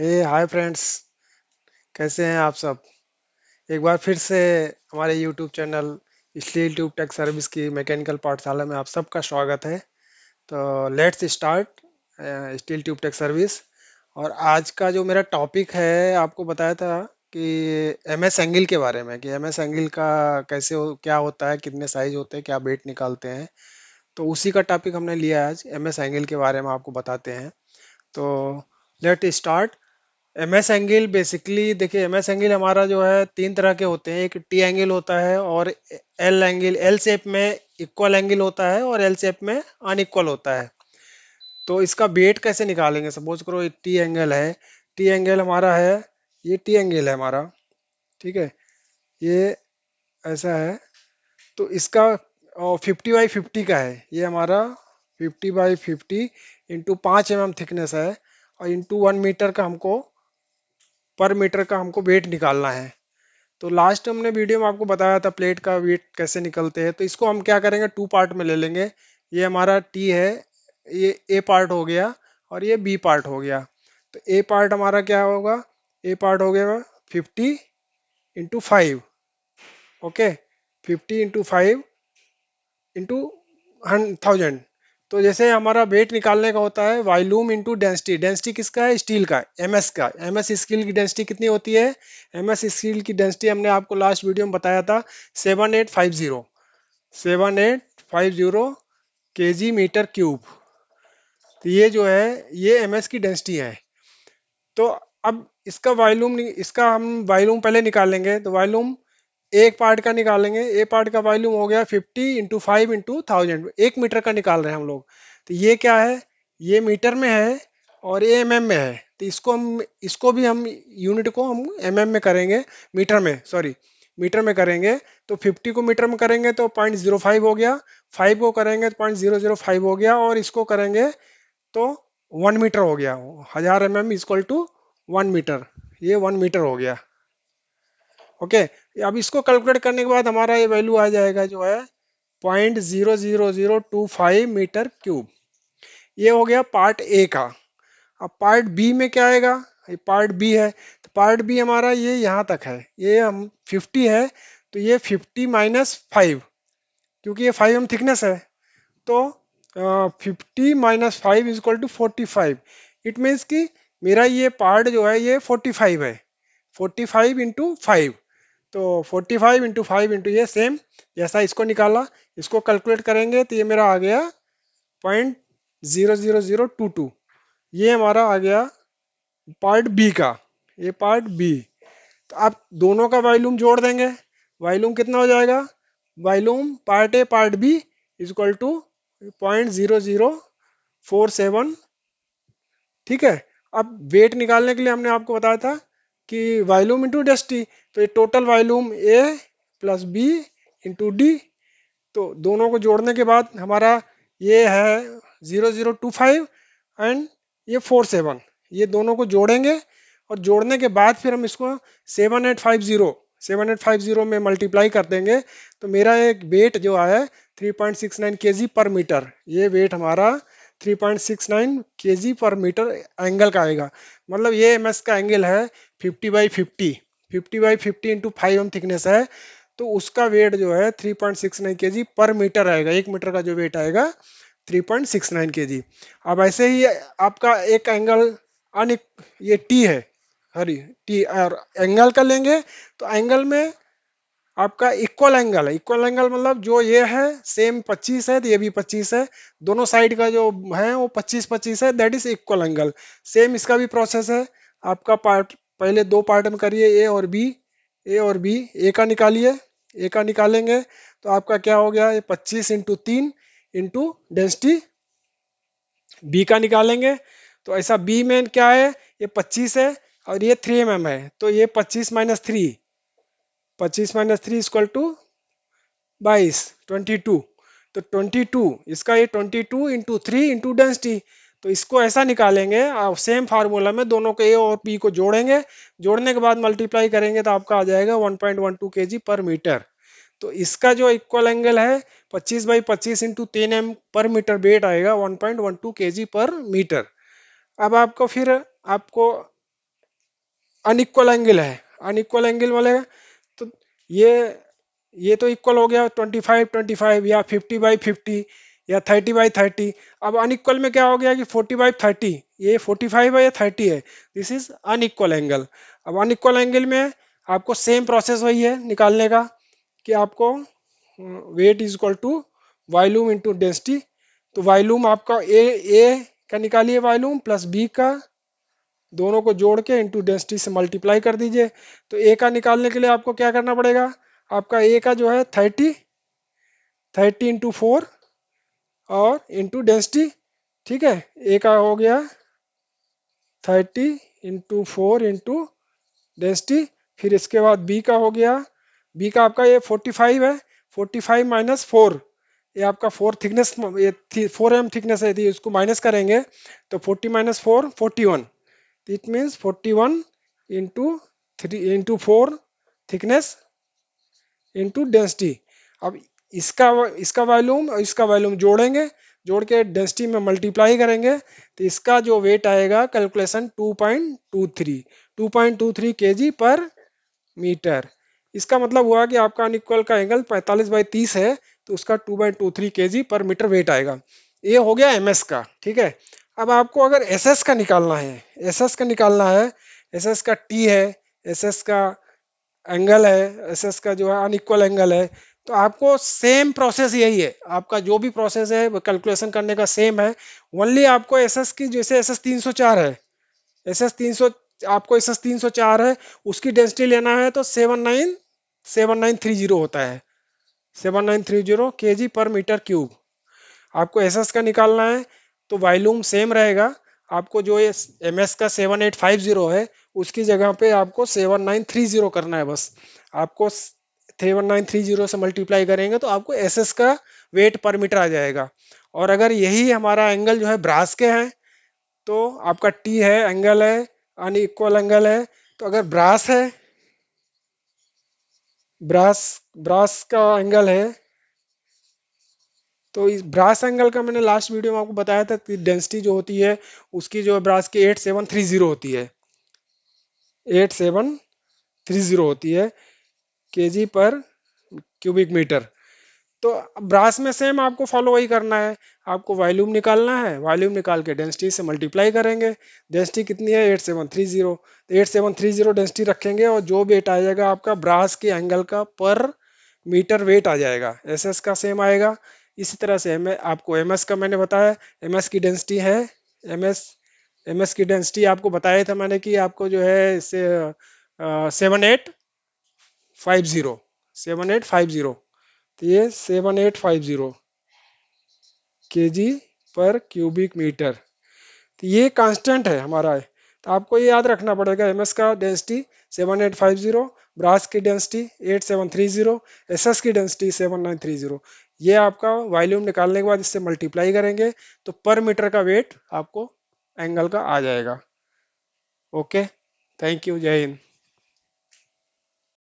Hi friends. कैसे हैं आप सब? एक बार फिर से हमारे YouTube channel steel tube tech service की मैकेनिकल पाठशाला में आप सबका स्वागत है। तो let's start steel tube tech service. और आज का जो मेरा टॉपिक है, आपको बताया था कि एमएस एंगल के बारे में, कि एमएस एंगल का क्या होता है, कितने साइज होते हैं, क्या वेट निकालते हैं। तो उसी का टॉपिक हमने लिया है आज, एमएस एंगल के बारे में आपको बताते हैं। तो let start. MS angle basically देखिए, एमएस एंगल हमारा जो है तीन तरह के होते हैं। एक टी एंगल होता है, और एल एंगल, एल शेप में इक्वल एंगल होता है, और एल शेप में अनइक्वल होता है। तो इसका वेट कैसे निकालेंगे? सपोज करो एक टी एंगल है। टी एंगल हमारा है, ये टी एंगल है हमारा, ठीक है। ये ऐसा है। तो इसका 50 बाई 50 का है ये हमारा। 50 बाई 50 इंटू 5 mm थिकनेस है, और इंटू 1 मीटर का हमको, पर मीटर का हमको वेट निकालना है। तो लास्ट हमने वीडियो में आपको बताया था प्लेट का वेट कैसे निकलते हैं। तो इसको हम क्या करेंगे, टू पार्ट में ले लेंगे। ये हमारा टी है, ये ए पार्ट हो गया, और ये बी पार्ट हो गया। तो ए पार्ट हमारा क्या होगा? ए पार्ट हो गया 50 इंटू 5। Okay, 50 into 5 into 1000। तो जैसे हमारा वेट निकालने का होता है वॉल्यूम इंटू डेंसिटी। डेंसिटी किसका है? स्टील का, एमएस का। एमएस स्टील की डेंसिटी कितनी होती है? एमएस स्टील की डेंसिटी हमने आपको लास्ट वीडियो में बताया था, 7850 केजी मीटर क्यूब। तो ये जो है, ये एमएस की डेंसिटी है। तो अब इसका वॉल्यूम, इसका हम वॉल्यूम पहले निकालेंगे। तो वॉल्यूम एक पार्ट का निकालेंगे। ए पार्ट का वॉल्यूम हो गया 50 इंटू 5 इंटू 1000, 1 मीटर का निकाल रहे हैं हम लोग। तो ये क्या है? ये मीटर में है, और ये एमएम में है। तो इसको भी हम यूनिट को हम एमएम में करेंगे, मीटर में, सॉरी, मीटर में करेंगे। तो 50 को मीटर में करेंगे तो 0.05 हो गया, 5 को करेंगे तो 0.005 हो गया, और इसको करेंगे तो 1 मीटर हो गया। 1000 mm इक्वल टू 1 मीटर। ये 1 मीटर हो गया। ओके, अब इसको कैलकुलेट करने के बाद हमारा ये वैल्यू आ जाएगा जो है 0.00025 मीटर क्यूब। ये हो गया पार्ट ए का। अब पार्ट बी में क्या आएगा? ये पार्ट बी है। तो पार्ट बी हमारा ये यहाँ तक है, ये हम 50 है। तो ये 50 - 5, क्योंकि ये 5 m थिकनेस है। तो 50 - 5 is equal to 45। It means कि मेरा ये पार्ट जो है ये 45 है। 45 इंटू 5। तो 45 इंटू 5 इंटू ये सेम, जैसा इसको निकाला, इसको कैलकुलेट करेंगे तो ये मेरा आ गया 0.00022। ये हमारा आ गया पार्ट बी का। ये पार्ट बी। तो आप दोनों का वॉल्यूम जोड़ देंगे। वॉल्यूम कितना हो जाएगा? Volume part A part B is equal to 0.0047। ठीक है। अब वेट निकालने के लिए हमने आपको बताया था कि वॉल्यूम इंटू डेंसिटी। तो ये टोटल वॉल्यूम ए प्लस बी इंटू डी। तो दोनों को जोड़ने के बाद हमारा ये है 0025 एंड ये 47। ये दोनों को जोड़ेंगे, और जोड़ने के बाद फिर हम इसको 7850 में मल्टीप्लाई कर देंगे। तो मेरा एक वेट जो है 3.69 kg पर मीटर। ये वेट हमारा 3.69 kg पर मीटर एंगल का आएगा। मतलब ये एमएस का एंगल है 50 by 50। 50 by 50 into 5 m thickness है। तो उसका वेट जो है 3.69 kg पर मीटर आएगा। 1 मीटर का जो वेट आएगा 3.69 kg। अब ऐसे ही आपका एक एंगल अन, ये टी है, हरी टी, और एंगल का लेंगे। तो एंगल में आपका इक्वल एंगल है। इक्वल एंगल मतलब जो ये है सेम 25 है, तो ये भी 25 है। दोनों साइड का जो है वो 25 25 है, that is equal angle. Same इसका भी प्रोसेस है। आपका पार्ट पहले दो पार्ट में करिए, ए और बी। ए और बी, ए का निकालिए। ए का निकालेंगे तो आपका क्या हो गया? ये 25 इंटू 3 इंटू डेंसिटी। बी का निकालेंगे तो ऐसा बी में क्या है? ये 25 है, और ये 3 mm है। तो ये 25 - 3, 25 - 3 इक्वल टू 22। तो 22, इसका ये 22 इंटू 3 इंटू डेंसिटी। तो इसको ऐसा निकालेंगे, और सेम फार्मूला में दोनों को, ए और बी को जोड़ेंगे। जोड़ने के बाद मल्टीप्लाई करेंगे तो आपका आ जाएगा 1.12 kg पर मीटर। तो इसका जो इक्वल एंगल है 25 बाई 25 इंटू 3 m पर मीटर वेट आएगा 1.12 kg पर मीटर। अब आपको फिर आपको अनइक्वल एंगल है, अनइक्वल एंगल वाले, तो ये ये तो इक्वल हो गया 25-25 या 50/50 या 30/30। अब अनइक्वल में क्या हो गया कि 40/30, ये 45 है या 30 है, दिस इज अनइक्वल एंगल। अब अनइक्वल एंगल में आपको सेम प्रोसेस वही है निकालने का, कि आपको weight is equal to volume into density. तो वॉल्यूम आपका ए का निकालिए, वॉल्यूम प्लस बी का, दोनों को जोड़ के इंटू डेंसिटी से मल्टीप्लाई कर दीजिए। तो ए का निकालने के लिए आपको क्या करना पड़ेगा, आपका ए का जो है 30 इंटू 4 और इंटू डेंसिटी, ठीक है। ए का हो गया 30 इंटू 4 इंटू डेंसिटी। फिर इसके बाद बी का हो गया, बी का आपका ये 45 है, 45 - 4, ये आपका 4 थिकनेस, ये 4 थिकनेस है, इसको माइनस करेंगे तो 40 - 4 41, it means 41 into 4 thickness into density. अब इसका इसका वॉल्यूम और इसका वॉल्यूम जोड़ेंगे, जोड़ के डेंसिटी में मल्टीप्लाई करेंगे, तो इसका जो वेट आएगा कैलकुलेशन 2.23 केजी पर मीटर। इसका मतलब हुआ कि आपका अनइक्वल का एंगल 45/30 है, तो उसका 2.23 केजी पर मीटर वेट आएगा। ये हो गया एमएस का, ठीक है। अब आपको अगर एसएस का निकालना है, एसएस का निकालना है, एसएस का टी है, एसएस का एंगल है, एसएस का जो है अनइक्वल एंगल है, तो आपको सेम प्रोसेस यही है, आपका जो भी प्रोसेस है वो कैलकुलेशन करने का सेम है। ओनली आपको एसएस की, जैसे एसएस 304 है, एसएस 300, आपको एसएस 304 है, उसकी डेंसिटी लेना है तो 7930 होता है, 7930 केजी पर मीटर क्यूब। आपको एसएस का निकालना है तो वॉल्यूम सेम रहेगा, आपको जो ये एमएस का 7850 है, उसकी जगह पे आपको 7930 करना है बस। आपको 7930 से मल्टीप्लाई करेंगे तो आपको एसएस का वेट पर मीटर आ जाएगा। और अगर यही हमारा एंगल जो है ब्रास के हैं, तो आपका टी है, एंगल है, अनइक्वल एंगल है, तो अगर ब्रास है, ब्रास ब्रास का एंगल है, तो इस ब्रास एंगल का मैंने लास्ट वीडियो में आपको बताया था कि डेंसिटी जो होती है उसकी, जो है ब्रास की 8730 होती है, 8730 होती है केजी पर क्यूबिक मीटर। तो ब्रास में सेम आपको फॉलो वही करना है, आपको वॉल्यूम निकालना है, वॉल्यूम निकाल के डेंसिटी से मल्टीप्लाई करेंगे। डेंसिटी कितनी है 8730, तो 8730 डेंसिटी रखेंगे और जो वेट आ जाएगा आपका ब्रास के एंगल का पर मीटर वेट आ जाएगा, एसएस का सेम आएगा। इसी तरह से आपको एमएस का मैंने बताया, एमएस की डेंसिटी है, एमएस एमएस की डेंसिटी आपको बताया था मैंने कि आपको जो है से 7850 तो ये 7850 केजी पर क्यूबिक मीटर, तो ये कांस्टेंट है हमारा है। तो आपको ये याद रखना पड़ेगा, एमएस का डेंसिटी 7850, ब्रास की डेंसिटी 8730, एसएस की डेंसिटी 7930। ये आपका वॉल्यूम निकालने के बाद इससे मल्टीप्लाई करेंगे तो पर मीटर का वेट आपको एंगल का आ जाएगा। ओके, थैंक यू, जय हिंद।